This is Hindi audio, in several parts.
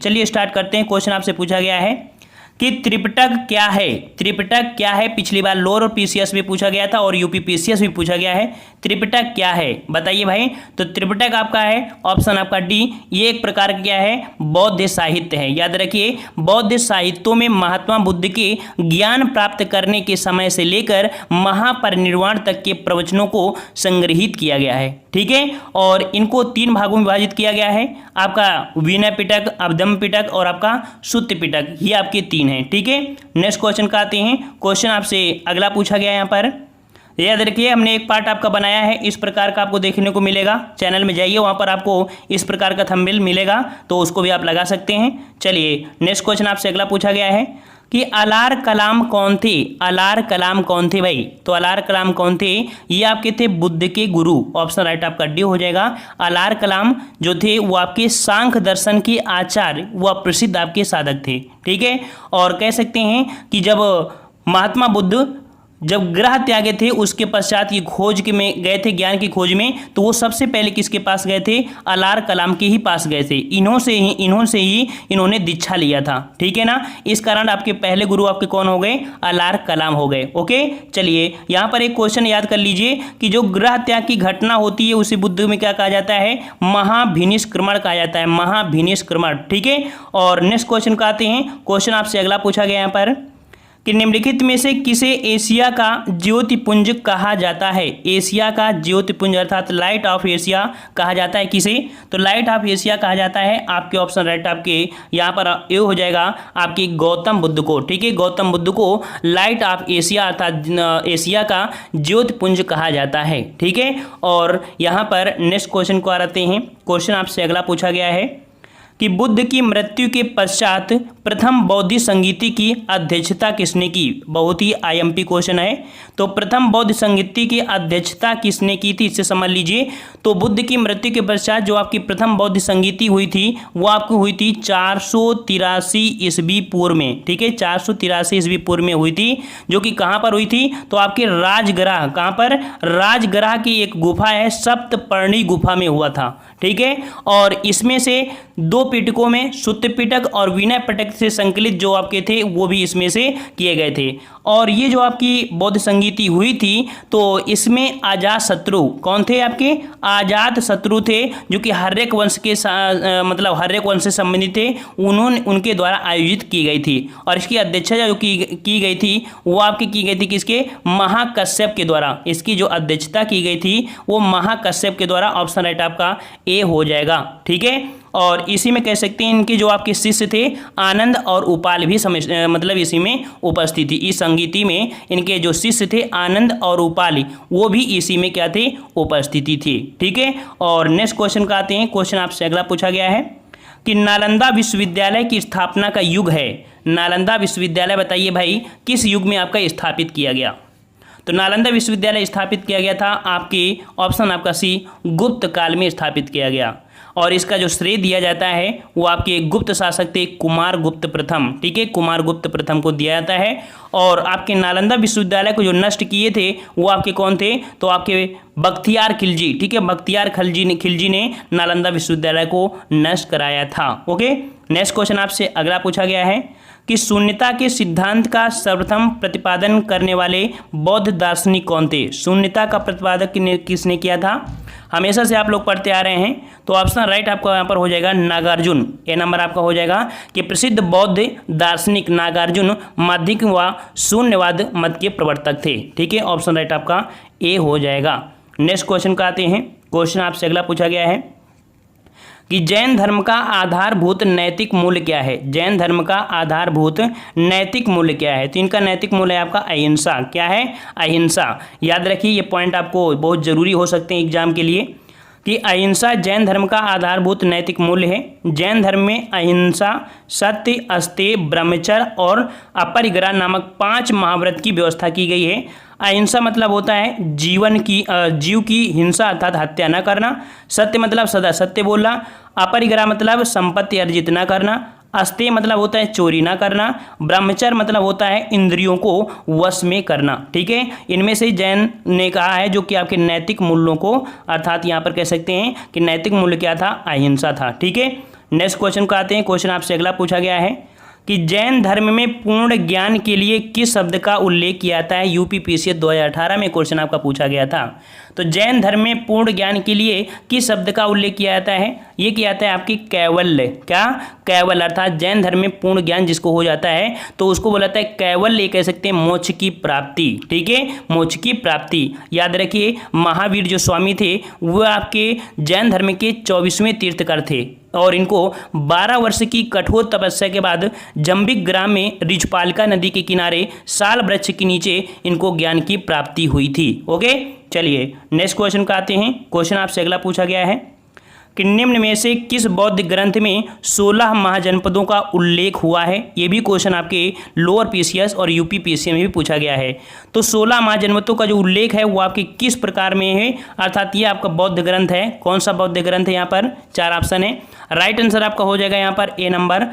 चलिए स्टार्ट करते हैं। क्वेश्चन आपसे पूछा गया है कि त्रिपिटक क्या है। त्रिपिटक क्या है, पिछली बार लोअर और पीसीएस में पूछा गया था और यूपी पीसीएस भी पूछा गया है। त्रिपिटक क्या है बताइए भाई। तो त्रिपिटक आपका है ऑप्शन आपका डी, ये एक प्रकार का क्या है, बौद्ध साहित्य है। याद रखिए, बौद्ध साहित्यों में महात्मा बुद्ध के ज्ञान प्राप्त करने के समय से लेकर महापरिनिर्वाण तक के प्रवचनों को संग्रहित किया गया है। ठीक है, और इनको 3 भागों में विभाजित किया गया है, आपका विनय पिटक, अवदम्भ पिटक और आपका सुत्त पिटक, ये आपके 3 हैं। ठीक है, नेक्स्ट क्वेश्चन का आते हैं। क्वेश्चन आपसे अगला पूछा गया है यहाँ पर, याद रखिए हमने एक पार्ट आपका बनाया है, इस प्रकार का आपको देखने को मिलेगा। चैनल में जाइए, वहाँ पर आपको इस प्रकार का थंबनेल मिलेगा, तो उसको भी आप लगा सकते हैं। चलिए नेक्स्ट क्वेश्चन आपसे अगला पूछा गया है कि अलार कलाम कौन थे। अलार कलाम कौन थे भाई, तो अलार कलाम कौन थे, ये आपके थे बुद्ध के गुरु। ऑप्शन राइट आपका डी हो जाएगा। अलार कलाम जो थे वो आपके सांख्य दर्शन के आचार्य व प्रसिद्ध आपके साधक थे। ठीक है, और कह सकते हैं कि जब महात्मा बुद्ध जब ग्रह त्यागे थे उसके पश्चात ये खोज के में गए थे, ज्ञान की खोज में, तो वो सबसे पहले किसके पास गए थे, अलार कलाम के ही पास गए थे। इन्होंने ही इन्होंने दीक्षा लिया था। ठीक है ना, इस कारण आपके पहले गुरु आपके कौन हो गए, अलार कलाम हो गए। ओके, चलिए यहाँ पर एक क्वेश्चन याद कर लीजिए कि जो ग्रह त्याग की घटना होती है उसे बुद्ध में क्या कहा जाता है, महाभिनिष्क्रमण कहा जाता है, महाभिनिष्क्रमण। ठीक है, और नेक्स्ट क्वेश्चन का आते हैं। क्वेश्चन आपसे अगला पूछा गया यहाँ पर कि निम्नलिखित में से किसे एशिया का ज्योतिपुंज कहा जाता है। एशिया का ज्योतिपुंज अर्थात लाइट ऑफ एशिया कहा जाता है किसे, तो लाइट ऑफ एशिया कहा जाता है आपके ऑप्शन राइट आपके यहाँ पर ये हो जाएगा आपकी गौतम बुद्ध को। ठीक है, गौतम बुद्ध को लाइट ऑफ एशिया अर्थात एशिया का ज्योतिपुंज कहा जाता है। ठीक है, और यहाँ पर नेक्स्ट क्वेश्चन को आते हैं। क्वेश्चन आपसे अगला पूछा गया है कि बुद्ध की मृत्यु के पश्चात प्रथम बौद्ध संगीति की अध्यक्षता किसने की। बहुत ही आईएमपी क्वेश्चन है। तो प्रथम बौद्ध संगीति की अध्यक्षता किसने की थी, इससे समझ लीजिए। तो बुद्ध की मृत्यु के पश्चात जो आपकी प्रथम बौद्ध संगीति हुई थी वो आपको हुई थी 483 ईस्वी पूर्व में। ठीक है, 483 ईस्वी पूर्व में हुई थी, जो कि कहाँ पर हुई थी, तो आपके राजगृह, कहाँ पर, राजगृह की एक गुफा है, सप्तपर्णी गुफा में हुआ था। ठीक है, और इसमें से 2 पिटकों में सुत्त पिटक और विनय पिटक से संकलित जो आपके थे वो भी इसमें से किए गए थे। और ये जो आपकी बौद्ध संगीति हुई थी तो इसमें अजात शत्रु कौन थे, आपके अजात शत्रु थे, जो कि हर्यक वंश के मतलब हर्यक वंश से संबंधित थे, उनके द्वारा आयोजित की गई थी। और इसकी अध्यक्षता जो की गई थी वो आपकी की गई थी किसके, महाकश्यप के द्वारा। इसकी जो अध्यक्षता की गई थी वो महाकश्यप के द्वारा। ऑप्शन राइट आपका ए हो जाएगा। ठीक है, और इसी में कह सकते हैं इनके जो आपके शिष्य थे आनंद और उपाल भी मतलब इसी में उपस्थित थी। इस संगीति में इनके जो शिष्य थे आनंद और उपाल वो भी इसी में क्या थे, उपस्थिति थी। ठीक है, और नेक्स्ट क्वेश्चन का आते हैं। क्वेश्चन आपसे अगला पूछा गया है कि नालंदा विश्वविद्यालय की स्थापना का युग है। नालंदा विश्वविद्यालय बताइए भाई किस युग में आपका स्थापित किया गया। तो नालंदा विश्वविद्यालय स्थापित किया गया था आपके ऑप्शन आपका सी, गुप्त काल में स्थापित किया गया। और इसका जो श्रेय दिया जाता है वो आपके गुप्त शासक थे कुमार गुप्त प्रथम। ठीक है, कुमार गुप्त प्रथम को दिया जाता है। और आपके नालंदा विश्वविद्यालय को जो नष्ट किए थे वो आपके कौन थे, तो आपके बख्तियार खिलजी। ठीक है, बख्तियार खिलजी ने नालंदा विश्वविद्यालय को नष्ट कराया था। ओके, नेक्स्ट क्वेश्चन आपसे अगला पूछा गया है कि शून्यता के सिद्धांत का सर्वप्रथम प्रतिपादन करने वाले बौद्ध दार्शनिक कौन थे। शून्यता का प्रतिपादन किसने किया था, हमेशा से आप लोग पढ़ते आ रहे हैं, तो ऑप्शन राइट आपका यहाँ पर हो जाएगा नागार्जुन। ए नंबर आपका हो जाएगा कि प्रसिद्ध बौद्ध दार्शनिक नागार्जुन माध्यमिक व शून्यवाद मत के प्रवर्तक थे। ठीक है, ऑप्शन राइट आपका ए हो जाएगा। नेक्स्ट क्वेश्चन का आते हैं। क्वेश्चन आपसे अगला पूछा गया है कि जैन धर्म का आधारभूत नैतिक मूल्य क्या है। जैन धर्म का आधारभूत नैतिक मूल्य क्या है, तो इनका नैतिक मूल्य है आपका अहिंसा। क्या है, अहिंसा। याद रखिए ये पॉइंट आपको बहुत जरूरी हो सकते हैं एग्जाम के लिए कि अहिंसा जैन धर्म का आधारभूत नैतिक मूल्य है। जैन धर्म में अहिंसा, सत्य, अस्तेय, ब्रह्मचर्य और अपरिग्रह नामक 5 महाव्रत की व्यवस्था की गई है। अहिंसा मतलब होता है जीव की हिंसा अर्थात हत्या न करना। सत्य मतलब सदा सत्य बोलना। अपरिग्रह मतलब संपत्ति अर्जित न करना। अस्तेय मतलब होता है चोरी ना करना। ब्रह्मचर्य मतलब होता है इंद्रियों को वश में करना। ठीक है, इनमें से जैन ने कहा है जो कि आपके नैतिक मूल्यों को, अर्थात यहाँ पर कह सकते हैं कि नैतिक मूल्य क्या था, अहिंसा था। ठीक है, नेक्स्ट क्वेश्चन को आते हैं। क्वेश्चन आपसे अगला पूछा गया है कि जैन धर्म में पूर्ण ज्ञान के लिए किस शब्द का उल्लेख किया जाता है। यूपीपीसीएस 2018 में क्वेश्चन आपका पूछा गया था। तो जैन धर्म में पूर्ण ज्ञान के लिए किस शब्द का उल्लेख किया जाता है। ये किया जाता है आपकी कैवल्य। क्या? कैवल्य, अर्थात जैन धर्म में पूर्ण ज्ञान जिसको हो जाता है तो उसको बोला जाता है कैवल्य, कह सकते हैं मोक्ष की प्राप्ति। ठीक है, मोक्ष की प्राप्ति। याद रखिए महावीर जो स्वामी थे वो आपके जैन धर्म के 24वें तीर्थकर थे और इनको 12 वर्ष की कठोर तपस्या के बाद जंबिक ग्राम में रिजपालिका नदी के किनारे साल वृक्ष के नीचे इनको ज्ञान की प्राप्ति हुई थी। ओके, चलिए नेक्स्ट क्वेश्चन का आते हैं। क्वेश्चन आपसे अगला पूछा गया है कि निम्न में से किस बौद्ध ग्रंथ में 16 महाजनपदों का उल्लेख हुआ है। ये भी क्वेश्चन आपके लोअर पीसीएस और यूपी पीसीएस में भी पूछा गया है। तो 16 महाजनपदों का जो उल्लेख है वो आपके किस प्रकार में है, अर्थात ये आपका बौद्ध ग्रंथ है। कौन सा बौद्ध ग्रंथ है? यहाँ पर 4 ऑप्शन है। राइट आंसर आपका हो जाएगा यहाँ पर ए नंबर,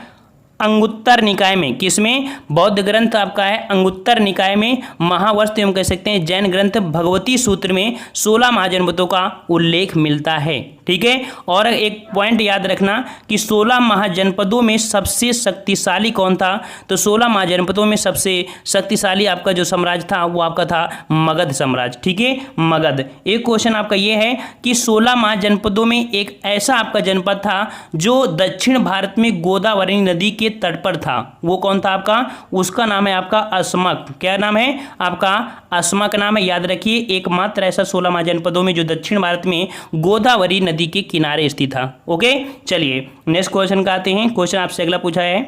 अंगुत्तर निकाय में। किसमें? बौद्ध ग्रंथ आपका है अंगुत्तर निकाय में। महावस्त्र एवं कह सकते हैं जैन ग्रंथ भगवती सूत्र में 16 महाजनपदों का उल्लेख मिलता है। ठीक है, और एक पॉइंट याद रखना कि 16 महाजनपदों में सबसे शक्तिशाली कौन था। तो 16 महाजनपदों में सबसे शक्तिशाली आपका जो साम्राज्य था वो आपका था मगध साम्राज्य। ठीक है, मगध। एक क्वेश्चन आपका ये है कि 16 महाजनपदों में एक ऐसा आपका जनपद था जो दक्षिण भारत में गोदावरी नदी के तट पर था। वो कौन था आपका? उसका नाम है आपका अस्मक। क्या नाम है आपका? अस्मक नाम है। याद रखिए एकमात्र ऐसा 16 महाजनपदों में जो दक्षिण भारत में गोदावरी नदी के किनारे स्थित था। ओके, चलिए नेक्स्ट क्वेश्चन का आते हैं। क्वेश्चन आपसे अगला पूछा है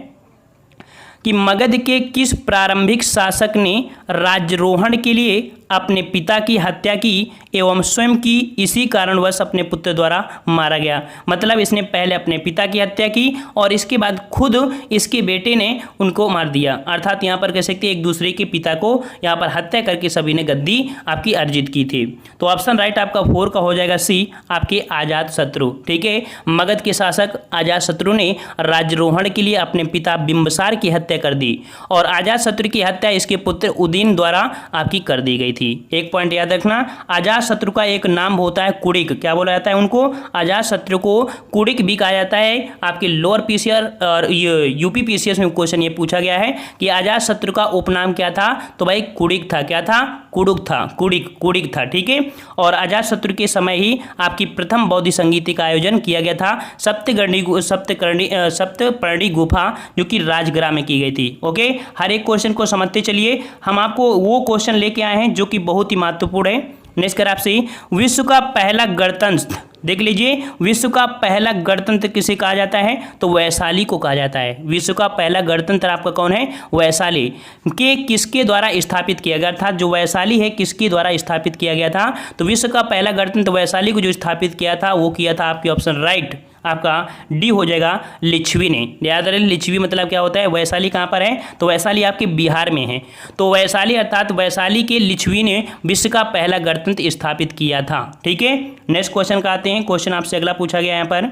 कि मगध के किस प्रारंभिक शासक ने राज्यारोहण के लिए अपने पिता की हत्या की एवं स्वयं की इसी कारणवश अपने पुत्र द्वारा मारा गया। मतलब इसने पहले अपने पिता की हत्या की और इसके बाद खुद इसके बेटे ने उनको मार दिया। अर्थात यहाँ पर कह सकते हैं एक दूसरे के पिता को यहाँ पर हत्या करके सभी ने गद्दी आपकी अर्जित की थी। तो ऑप्शन राइट आपका 4 का हो जाएगा सी, आपके अजातशत्रु। ठीक है, मगध के शासक अजातशत्रु ने राज्यारोहण के लिए अपने पिता बिंबिसार की हत्या कर दी और अजातशत्रु की हत्या इसके पुत्र उदयन द्वारा आपकी कर दी गई थी। एक पॉइंट याद रखना, अजातशत्रु का एक नाम होता है कुड़िक। क्या बोला जाता है उनको? अजातशत्रु को कुड़िक भी कहा जाता है। आपके लोअर पीसीआर और यूपी पीसीएस में क्वेश्चन ये पूछा गया है कि अजातशत्रु का उपनाम क्या था। तो भाई कुड़िक था। क्या था? कुड़ुक था, कुड़िक था। ठीक है, और अजातशत्रु के समय ही आपकी प्रथम बौद्ध संगीति का आयोजन किया गया था सप्तपर्णी गुफा जो कि राजगृह में की गई थी। ओके, हर एक क्वेश्चन को समझते चलिए। हम आपको वो क्वेश्चन लेके आए हैं जो कि बहुत ही महत्वपूर्ण है। नेक्स्ट कर आपसे विश्व का पहला गणतंत्र देख लीजिए। विश्व का पहला गणतंत्र किसे कहा जाता है? तो वैशाली को कहा जाता है। विश्व का पहला गणतंत्र आपका कौन है? वैशाली के किसके द्वारा स्थापित किया गया था? जो वैशाली है किसके द्वारा स्थापित किया गया था? तो विश्व का पहला गणतंत्र वैशाली को जो स्थापित किया था वो किया था आपकी ऑप्शन राइट आपका डी हो जाएगा लिच्छवी ने। याद रहे लिच्छवी मतलब क्या होता है? वैशाली कहाँ पर है? तो वैशाली आपके बिहार में है। तो वैशाली अर्थात वैशाली के लिच्छवी ने विश्व का पहला गणतंत्र स्थापित किया था। ठीक है, नेक्स्ट क्वेश्चन का आते हैं। क्वेश्चन आपसे अगला पूछा गया यहाँ पर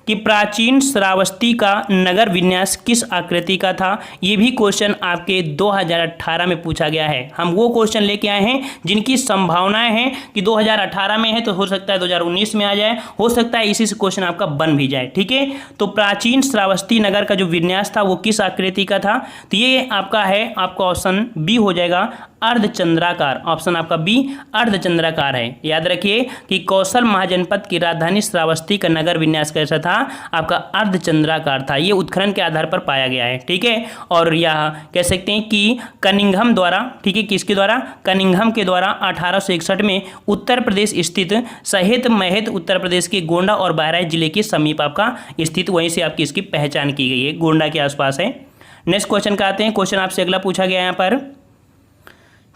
कि प्राचीन श्रावस्ती का नगर विन्यास किस आकृति का था। ये भी क्वेश्चन आपके 2018 में पूछा गया है। हम वो क्वेश्चन लेके आए हैं जिनकी संभावनाएं हैं कि 2018 में है तो हो सकता है 2019 में आ जाए, हो सकता है इसी से क्वेश्चन आपका बन भी जाए। ठीक है, तो प्राचीन श्रावस्ती नगर का जो विन्यास था वो किस आकृति का था? तो ये आपका है आपका ऑप्शन बी हो जाएगा अर्धचंद्राकार। ऑप्शन आपका बी अर्धचंद्राकार है। याद रखिए कि कौशल महाजनपद की राजधानी श्रावस्ती का नगर विन्यास कैसा था? आपका अर्धचंद्राकार था। ये उत्खनन के आधार पर पाया गया है। ठीक है, और यह कह सकते हैं कि कनिंघम द्वारा, ठीक है किसके द्वारा? कनिंघम के द्वारा 1861 में उत्तर प्रदेश स्थित सहित महत उत्तर प्रदेश के गोंडा और बहराइच जिले के समीप आपका स्थित, वहीं से आपकी इसकी पहचान की गई है, गोंडा के आसपास है। नेक्स्ट क्वेश्चन का आते हैं। क्वेश्चन आपसे अगला पूछा गया यहाँ पर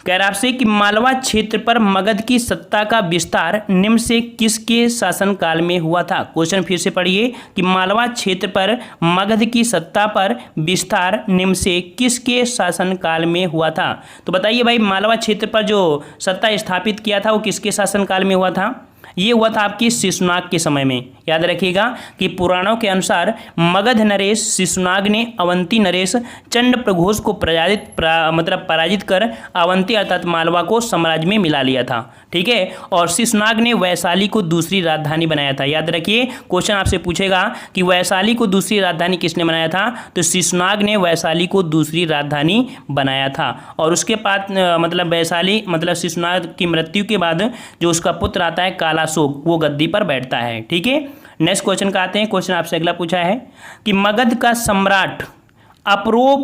कह रहा आपसे कि मालवा क्षेत्र पर मगध की सत्ता का विस्तार निम्न से किसके शासनकाल में हुआ था? क्वेश्चन फिर से पढ़िए कि मालवा क्षेत्र पर मगध की सत्ता पर विस्तार निम्न से किसके शासनकाल में हुआ था? तो बताइए भाई मालवा क्षेत्र पर जो सत्ता स्थापित किया था वो किसके शासनकाल में हुआ था? ये हुआ था आपकी शिशुनाग के समय में। याद रखिएगा कि पुराणों के अनुसार मगध नरेश शिशुनाग ने अवंती नरेश चंड प्रघोष को पराजित कर अवंती अर्थात मालवा को साम्राज्य में मिला लिया था। ठीक है, और शिशुनाग ने वैशाली को दूसरी राजधानी बनाया था। याद रखिए, क्वेश्चन आपसे पूछेगा कि वैशाली को दूसरी राजधानी किसने बनाया था, तो शिशुनाग ने वैशाली को दूसरी राजधानी बनाया था। और उसके बाद वैशाली शिशुनाग की मृत्यु के बाद जो उसका पुत्र आता है कालाशोक, वो गद्दी पर बैठता है। ठीक है, नेक्स्ट क्वेश्चन का आते हैं। क्वेश्चन आपसे अगला पूछा है कि मगध का सम्राट अपरो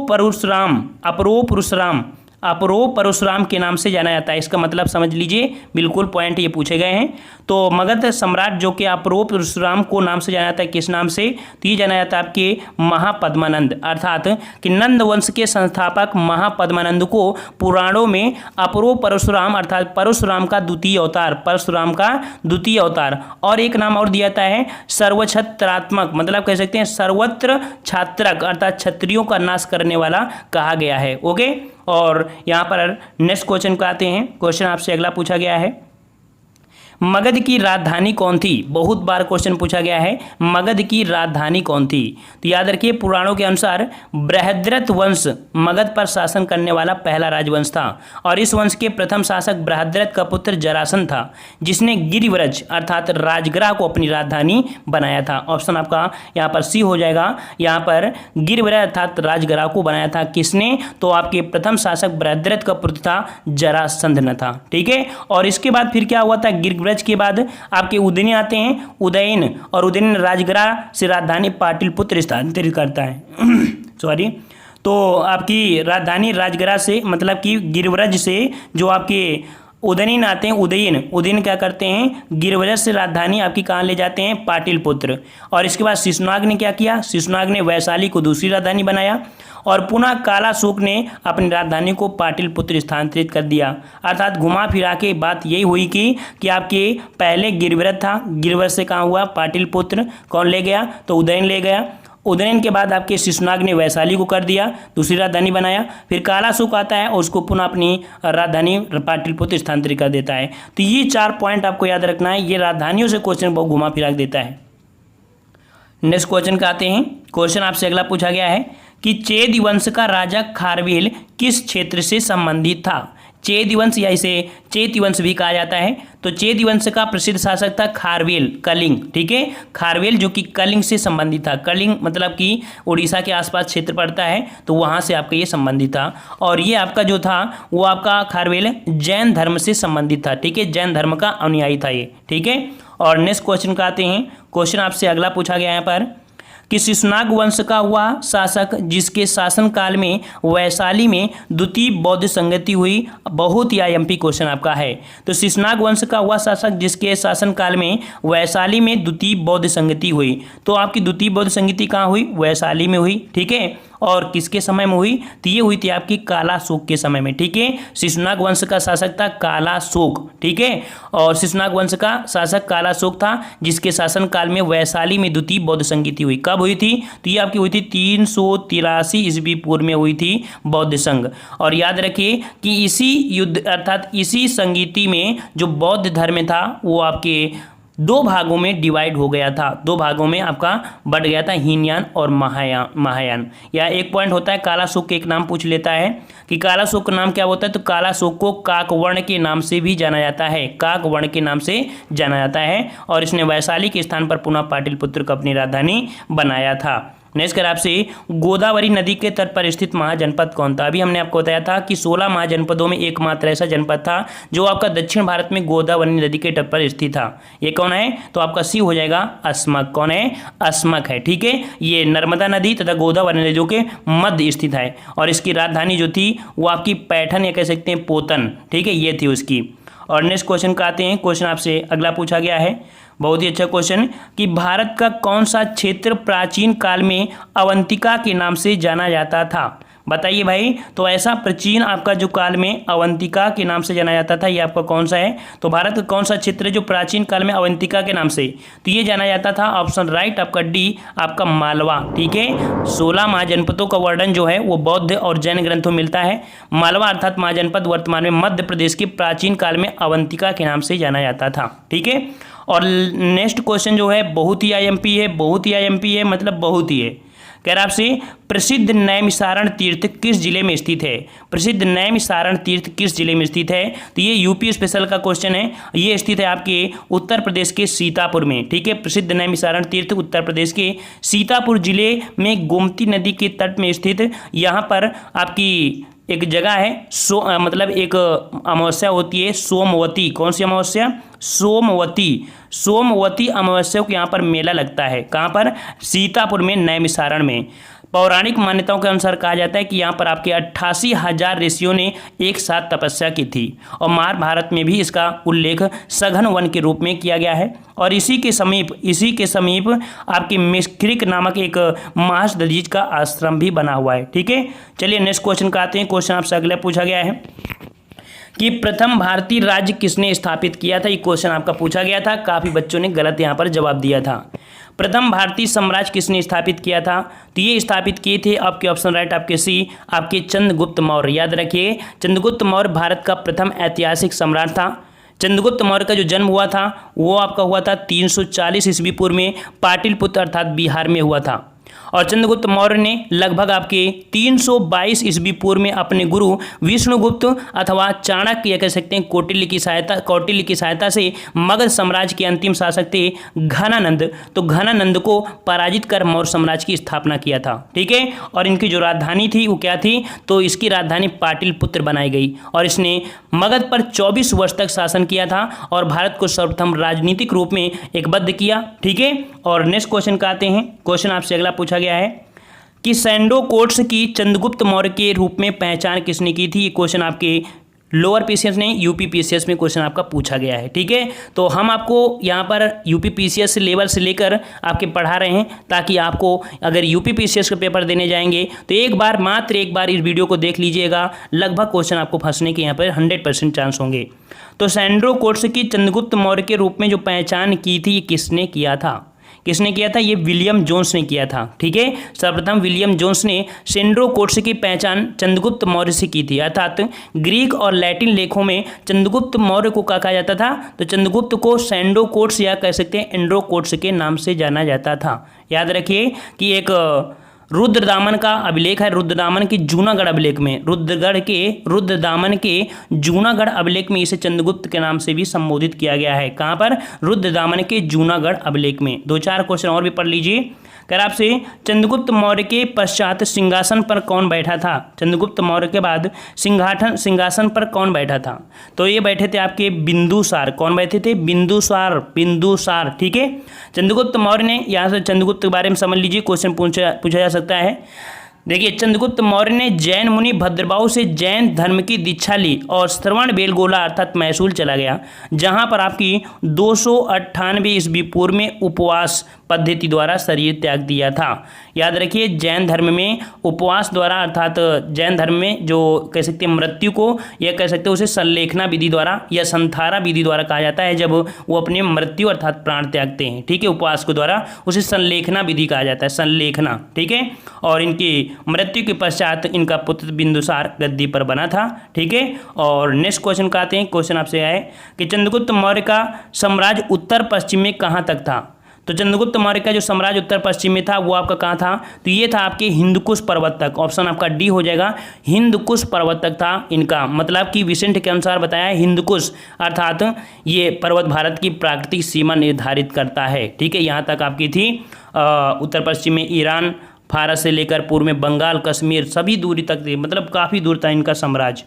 परशुराम के नाम से जाना जाता है। इसका मतलब समझ लीजिए, बिल्कुल पॉइंट ये पूछे गए हैं। तो मगध सम्राट जो कि अपरो परशुराम को नाम से जाना जाता है, किस नाम से, तो ये जाना जाता है आपके महापद्मानंद, अर्थात कि नंद वंश के संस्थापक महापद्मानंद को पुराणों में अपरो परशुराम अर्थात परशुराम का द्वितीय अवतार, और एक नाम और दिया जाता है सर्वछत्रात्मक, मतलब कह सकते हैं सर्वत्र छात्रक अर्थात क्षत्रियों का नाश करने वाला कहा गया है। ओके, और यहाँ पर नेक्स्ट क्वेश्चन को आते हैं। क्वेश्चन आपसे अगला पूछा गया है, मगध की राजधानी कौन थी। बहुत बार क्वेश्चन पूछा गया है, मगध की राजधानी कौन थी। तो याद रखिए, पुराणों के अनुसार बृहद्रथ वंश मगध पर शासन करने वाला पहला राजवंश था, और इस वंश के प्रथम शासक बृहद्रथ का पुत्र जरासंध था, जिसने गिरिव्रज अर्थात राजगृह को अपनी राजधानी बनाया था। ऑप्शन आपका यहाँ पर सी हो जाएगा। यहाँ पर गिरिव्रज अर्थात राजगृह को बनाया था किसने, तो आपके प्रथम शासक बृहद्रथ का पुत्र था जरासंध न था। ठीक है, और इसके बाद फिर क्या हुआ था, गिरिव्रज के बाद आपके उदयन आते हैं, उदयन, और उदयन राजगृह से राजधानी पाटलिपुत्र स्थानांतरित करता है सॉरी, तो आपकी राजधानी राजगृह से मतलब कि गिरिव्रज से जो आपके उदयन आते हैं, उदयन क्या करते हैं, गिरिव्रज से राजधानी आपकी कहाँ ले जाते हैं, पाटलिपुत्र। और इसके बाद शिशुनाग ने क्या किया, शिशुनाग ने वैशाली को दूसरी राजधानी बनाया, और पुनः कालाशोक ने अपनी राजधानी को पाटलिपुत्र स्थानांतरित कर दिया। अर्थात घुमा फिरा के बात यही हुई कि आपके पहले गिरिव्रज था, गिरिव्रज से कहाँ हुआ, पाटलिपुत्र, कौन ले गया, तो उदयन ले गया। उदयन के बाद आपके शिशुनाग ने वैशाली को कर दिया, दूसरी राजधानी बनाया, फिर कालाशोक आता है और उसको पुनः अपनी राजधानी पाटलिपुत्र स्थानांतरित कर देता है। तो ये 4 पॉइंट आपको याद रखना है, ये राजधानियों से क्वेश्चन बहुत घुमा फिरा देता है। नेक्स्ट क्वेश्चन का आते हैं। क्वेश्चन आपसे अगला पूछा गया है कि चेदी वंश का राजा खारवेल किस क्षेत्र से संबंधित था। चेदी वंश या इसे चेती वंश भी कहा जाता है। तो चेदी वंश का प्रसिद्ध शासक था खारवेल, कलिंग। ठीक है, खारवेल जो कि कलिंग से संबंधित था। कलिंग मतलब कि उड़ीसा के आसपास क्षेत्र पड़ता है, तो वहाँ से आपका ये संबंधित था। और ये आपका जो था वो आपका खारवेल जैन धर्म से संबंधित था। ठीक है, जैन धर्म का अनुयायी था ये। ठीक है, और नेक्स्ट क्वेश्चन का आते हैं। क्वेश्चन आपसे अगला पूछा गया यहाँ पर कि शिशुनाग वंश का हुआ शासक जिसके शासनकाल में वैशाली में द्वितीय बौद्ध संगति हुई। बहुत ही आईएमपी क्वेश्चन आपका है। तो शिशुनाग वंश का हुआ शासक जिसके शासनकाल में वैशाली में द्वितीय बौद्ध संगति हुई। तो आपकी द्वितीय बौद्ध संगति कहाँ हुई, वैशाली में हुई। ठीक है, और किसके समय में हुई, तो ये हुई थी आपकी कालाशोक के समय में। ठीक है, शिशुनाग वंश का शासक था कालाशोक। ठीक है, और शिशुनाग वंश का शासक कालाशोक था जिसके शासनकाल में वैशाली में द्वितीय बौद्ध संगति हुई। कब हुई थी, तो ये आपकी हुई थी 383 ईस्वी पूर्व में हुई थी बौद्ध संघ। और याद रखिए कि इसी युद्ध अर्थात इसी संगीति में जो बौद्ध धर्म था वो आपके 2 भागों में डिवाइड हो गया था। 2 भागों में आपका बढ़ गया था, हीनयान और महायान। या एक पॉइंट होता है, कालाशोक के एक नाम पूछ लेता है कि कालाशोक का नाम क्या होता है। तो कालाशोक को काकवर्ण के नाम से भी जाना जाता है, काकवर्ण के नाम से जाना जाता है। और इसने वैशाली के स्थान पर पुनः पाटलिपुत्र को अपनी राजधानी बनाया था। नेक्स्ट कर आपसे, गोदावरी नदी के तट पर स्थित महाजनपद कौन था। अभी हमने आपको बताया था कि 16 महाजनपदों में एकमात्र ऐसा जनपद था जो आपका दक्षिण भारत में गोदावरी नदी के तट पर स्थित था। ये कौन है, तो आपका सी हो जाएगा अस्मक। कौन है, अस्मक है। ठीक है, ये नर्मदा नदी तथा गोदावरी नदियों के मध्य स्थित है। और इसकी राजधानी जो थी वो आपकी पैठन या कह सकते हैं पोतन। ठीक है, ये थी उसकी। और नेक्स्ट क्वेश्चन का आते हैं। क्वेश्चन आपसे अगला पूछा गया है, बहुत ही अच्छा क्वेश्चन, कि भारत का कौन सा क्षेत्र प्राचीन काल में अवंतिका के नाम से जाना जाता था। बताइए भाई, तो ऐसा प्राचीन आपका जो काल में अवंतिका के नाम से जाना जाता था, ये आपका कौन सा है। तो भारत का कौन सा क्षेत्र है जो प्राचीन काल में अवंतिका के नाम से, तो ये जाना जाता था। ऑप्शन राइट आपका डी, आपका मालवा। ठीक है, 16 महाजनपदों का वर्णन जो है वो बौद्ध और जैन ग्रंथों में मिलता है। मालवा अर्थात महाजनपद वर्तमान में मध्य प्रदेश के प्राचीन काल में अवंतिका के नाम से जाना जाता था। ठीक है, और नेक्स्ट क्वेश्चन जो है बहुत ही आईएमपी है, बहुत ही आईएमपी है, मतलब बहुत ही है। कह रहा आपसे प्रसिद्ध नैमिषारण तीर्थ किस जिले में स्थित है? प्रसिद्ध नैमिषारण तीर्थ किस जिले में स्थित है? तो ये यूपी स्पेशल का क्वेश्चन है। ये स्थित है आपके उत्तर प्रदेश के सीतापुर में। ठीक है, प्रसिद्ध नैमिषारण तीर्थ उत्तर प्रदेश के सीतापुर जिले में गोमती नदी के तट में स्थित यहाँ पर आपकी एक जगह है मतलब एक अमावस्या होती है सोमवती। कौन सी अमावस्या? सोमवती। सोमवती अमावस्या को यहाँ पर मेला लगता है। कहाँ पर? सीतापुर में, नैमिषारण में। पौराणिक मान्यताओं के अनुसार कहा जाता है कि यहाँ पर आपके 88,000 ऋषियों ने एक साथ तपस्या की थी और महाभारत में भी इसका उल्लेख सघन वन के रूप में किया गया है। और इसी के समीप आपके मिस्क्रिक नामक एक महादजीज का आश्रम भी बना हुआ है। ठीक है, चलिए नेक्स्ट क्वेश्चन का आते हैं। क्वेश्चन आपसे अगला पूछा गया है कि प्रथम भारतीय राज्य किसने स्थापित किया था? ये क्वेश्चन आपका पूछा गया था, काफ़ी बच्चों ने गलत यहाँ पर जवाब दिया था। प्रथम भारतीय साम्राज्य किसने स्थापित किया था? तो ये स्थापित किए थे आपके ऑप्शन राइट आपके सी, आपके चंद्रगुप्त मौर्य। याद रखिए, चंद्रगुप्त मौर्य भारत का प्रथम ऐतिहासिक सम्राट था। चंद्रगुप्त मौर्य का जो जन्म हुआ था वो आपका हुआ था 340 ईस्वी पूर्व में पाटलिपुत्र अर्थात बिहार में हुआ था। और चंद्रगुप्त मौर्य ने लगभग आपके 322 ईस्वी पूर्व में अपने गुरु विष्णुगुप्त अथवा चाणक्य या कह सकते हैं कौटिल्य की सहायता से मगध साम्राज्य के अंतिम शासक थे घनानंद को पराजित कर मौर्य साम्राज्य की स्थापना किया था। ठीक है, और इनकी जो राजधानी थी वो क्या थी? तो इसकी राजधानी पाटलिपुत्र बनाई गई और इसने मगध पर 24 वर्ष तक शासन किया था और भारत को सर्वप्रथम राजनीतिक रूप में एकबद्ध किया। ठीक है, और नेक्स्ट क्वेश्चन का आते हैं। क्वेश्चन आपसे अगला पूछा गया है कि सैंडो कोट्स की चंद्रगुप्त मौर्य के रूप में पहचान किसने की थी? ये क्वेश्चन आपके लोअर पीसीएस ने यूपी पीसीएस में क्वेश्चन आपका पूछा गया है। ठीक है, तो हम आपको यहाँ पर यूपी पीसीएस लेवल से लेकर आपके पढ़ा रहे हैं ताकि आपको अगर यूपी पीसीएस का पेपर देने जाएंगे तो मात्र एक बार इस वीडियो को देख लीजिएगा, लगभग क्वेश्चन आपको फंसने के यहाँ पर 100% चांस होंगे। तो सैंड्रो कोट्स की चंद्रगुप्त मौर्य के रूप में जो पहचान की थी ये किसने किया था? ये विलियम जोन्स ने किया था। ठीक है, सर्वप्रथम विलियम जोन्स ने सैंड्रो कोट्स की पहचान चंद्रगुप्त मौर्य से की थी। अर्थात ग्रीक और लैटिन लेखों में चंद्रगुप्त मौर्य को कहा जाता था तो चंद्रगुप्त को सैंड्रो कोट्स या कह सकते हैं एंड्रो कोट्स के नाम से जाना जाता था। याद रखिए कि एक रुद्रदामन का अभिलेख है, रुद्रदामन के जूनागढ़ अभिलेख में, रुद्रदामन के जूनागढ़ अभिलेख में इसे चंद्रगुप्त के नाम से भी संबोधित किया गया है। कहाँ पर? रुद्रदामन के जूनागढ़ अभिलेख में। 2-4 क्वेश्चन और भी पढ़ लीजिए। कर आपसे चंद्रगुप्त मौर्य के पश्चात सिंहासन पर कौन बैठा था? चंद्रगुप्त मौर्य के बाद सिंहासन पर कौन बैठा था? तो ये बैठे थे आपके बिंदुसार। कौन बैठे थे? बिंदुसार। ठीक है, चंद्रगुप्त मौर्य ने, यहाँ से चंद्रगुप्त के बारे में समझ लीजिए, क्वेश्चन पूछा जा सकता है। देखिए, चंद्रगुप्त मौर्य ने जैन मुनि भद्रबाहु से जैन धर्म की दीक्षा ली और श्रवण बेलगोला अर्थात मैसूर चला गया, जहां पर आपकी 298 ईस्वी पूर्व में उपवास पद्धति द्वारा शरीर त्याग दिया था। याद रखिए, जैन धर्म में उपवास द्वारा अर्थात जैन धर्म में जो कह सकते हैं मृत्यु को या कह सकते हैं उसे संलेखना विधि द्वारा या संथारा विधि द्वारा कहा जाता है, जब वो अपने मृत्यु अर्थात प्राण त्यागते हैं। ठीक है, उपवास के द्वारा उसे संलेखना विधि कहा जाता है, संलेखना। ठीक है, और इनकी मृत्यु के पश्चात इनका पुत्र बिंदुसार गद्दी पर बना था। ठीक है, और नेक्स्ट क्वेश्चन का आते हैं। क्वेश्चन आपसे आए कि चंद्रगुप्त मौर्य का साम्राज्य उत्तर पश्चिम में कहाँ तक था? तो चंद्रगुप्त मौर्य का जो साम्राज्य उत्तर पश्चिम में था वो आपका कहाँ था? तो ये था आपके हिंदकुश पर्वत तक। ऑप्शन आपका डी हो जाएगा, हिंदकुश पर्वत तक था इनका। मतलब कि विसेंट के अनुसार बताया हिंदकुश अर्थात ये पर्वत भारत की प्राकृतिक सीमा निर्धारित करता है। ठीक है, यहाँ तक आपकी थी। उत्तर पश्चिम में ईरान, फारस से लेकर पूर्व में बंगाल, कश्मीर सभी दूरी तक थी, मतलब काफ़ी दूर था इनका साम्राज्य।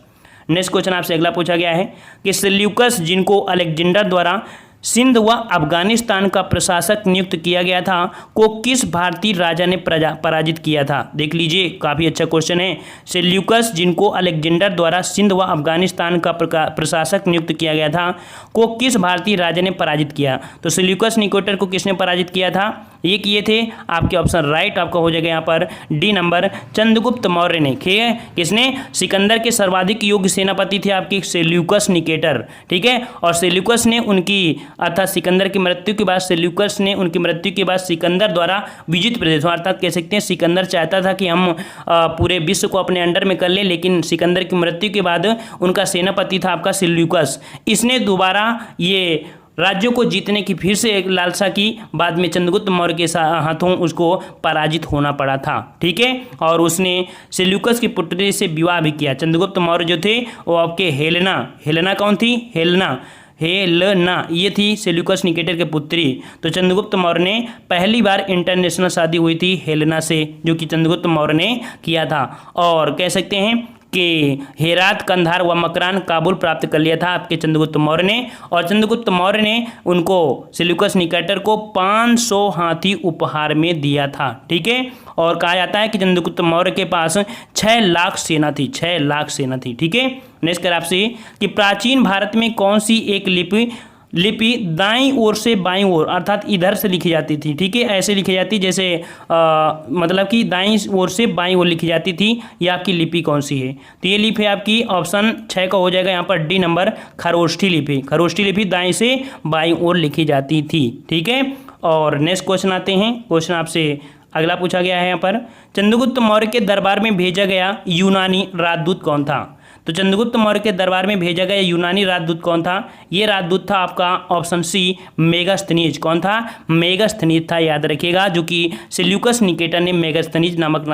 नेक्स्ट क्वेश्चन आपसे अगला पूछा गया है कि सेल्यूकस, जिनको अलेक्जेंडर द्वारा सिंध व अफगानिस्तान का प्रशासक नियुक्त किया गया था, को किस भारतीय राजा ने पराजित किया था? देख लीजिए, काफ़ी अच्छा क्वेश्चन है। सेल्यूकस, जिनको अलेक्जेंडर द्वारा सिंध व अफगानिस्तान का प्रशासक नियुक्त किया गया था, को किस भारतीय राजा ने पराजित किया? तो सेल्यूकस निकोटर को किसने पराजित किया था? ये किए थे आपके ऑप्शन राइट आपका हो जाएगा यहाँ पर डी नंबर, चंद्रगुप्त मौर्य ने। ठीक है, किसने? सिकंदर के सर्वाधिक योग्य सेनापति थे आपके सेल्यूकस निकेटर। ठीक है, और सेल्यूकस ने उनकी अर्थात सिकंदर की मृत्यु के बाद सिकंदर द्वारा विजित प्रदेश अर्थात कह सकते हैं सिकंदर चाहता था कि हम पूरे विश्व को अपने अंडर में कर लें, लेकिन सिकंदर की मृत्यु के बाद उनका सेनापति था आपका सेल्यूकस। इसने दोबारा ये राज्यों को जीतने की फिर से एक लालसा की, बाद में चंद्रगुप्त मौर्य के हाथों उसको पराजित होना पड़ा था। ठीक है, और उसने सेल्यूकस की पुत्री से विवाह भी किया। चंद्रगुप्त मौर्य जो थे वो आपके हेलेना कौन थी? हेलेना ये थी सेल्यूकस निकेटर के पुत्री। तो चंद्रगुप्त मौर्य ने पहली बार इंटरनेशनल शादी हुई थी हेलेना से, जो कि चंद्रगुप्त मौर्य ने किया था। और कह सकते हैं कि हेरात, कंधार व मकरान, काबुल प्राप्त कर लिया था आपके चंद्रगुप्त मौर्य ने। और चंद्रगुप्त मौर्य ने उनको सेल्यूकस निकेटर को 500 हाथी उपहार में दिया था। ठीक है, और कहा जाता है कि चंद्रगुप्त मौर्य के पास 6 लाख सेना थी, 6 लाख सेना थी। ठीक है, नेक्स्ट कर आपसे कि प्राचीन भारत में कौन सी एक लिपि दाईं ओर से बाईं ओर अर्थात इधर से लिखी जाती थी? ठीक है, ऐसे लिखी जाती जैसे मतलब कि दाईं ओर से बाईं ओर लिखी जाती थी। ये आपकी लिपि कौन सी है? तो ये लिपि है आपकी ऑप्शन 6 का हो जाएगा यहाँ पर डी नंबर, खरोष्ठी लिपि। खरोष्ठी लिपि दाईं से बाईं ओर लिखी जाती थी। ठीक है, और नेक्स्ट क्वेश्चन आते हैं। क्वेश्चन आपसे अगला पूछा गया है यहाँ पर, चंद्रगुप्त मौर्य के दरबार में भेजा गया यूनानी राजदूत कौन था? तो चंद्रगुप्त मौर्य के दरबार में भेजा गया यूनानी राजदूत कौन था? ये राजदूत था आपका ऑप्शन सी, मेगास्थनीज। कौन था? मेगास्थनीज था, याद रखिएगा, जो कि सेल्यूकस निकेटर ने मेगास्थनीज नामक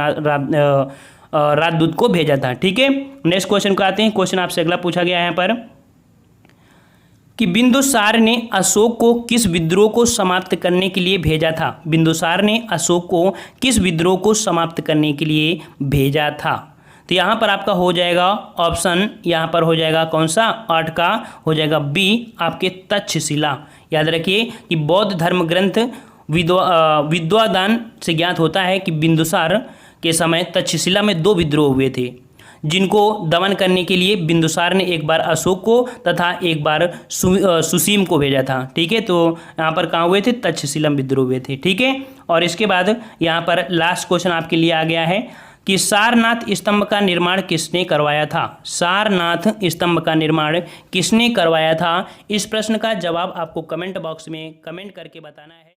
राजदूत को भेजा था। ठीक है, नेक्स्ट क्वेश्चन को आते हैं। क्वेश्चन आपसे अगला पूछा गया है यहाँ पर कि बिंदुसार ने अशोक को किस विद्रोह को समाप्त करने के लिए भेजा था? बिंदुसार ने अशोक को किस विद्रोह को समाप्त करने के लिए भेजा था? तो यहाँ पर आपका हो जाएगा ऑप्शन, यहाँ पर हो जाएगा कौन सा? 8 का हो जाएगा बी, आपके तक्षशिला। याद रखिए कि बौद्ध धर्म ग्रंथ विद्वादान से ज्ञात होता है कि बिंदुसार के समय तक्षशिला में 2 विद्रोह हुए थे, जिनको दमन करने के लिए बिंदुसार ने एक बार अशोक को तथा एक बार सुसीम को भेजा था। ठीक है, तो यहाँ पर कहाँ हुए थे? तक्षशिला विद्रोह हुए थे। ठीक है, और इसके बाद यहाँ पर लास्ट क्वेश्चन आपके लिए आ गया है कि सारनाथ स्तंभ का निर्माण किसने करवाया था? सारनाथ स्तंभ का निर्माण किसने करवाया था? इस प्रश्न का जवाब आपको कमेंट बॉक्स में कमेंट करके बताना है।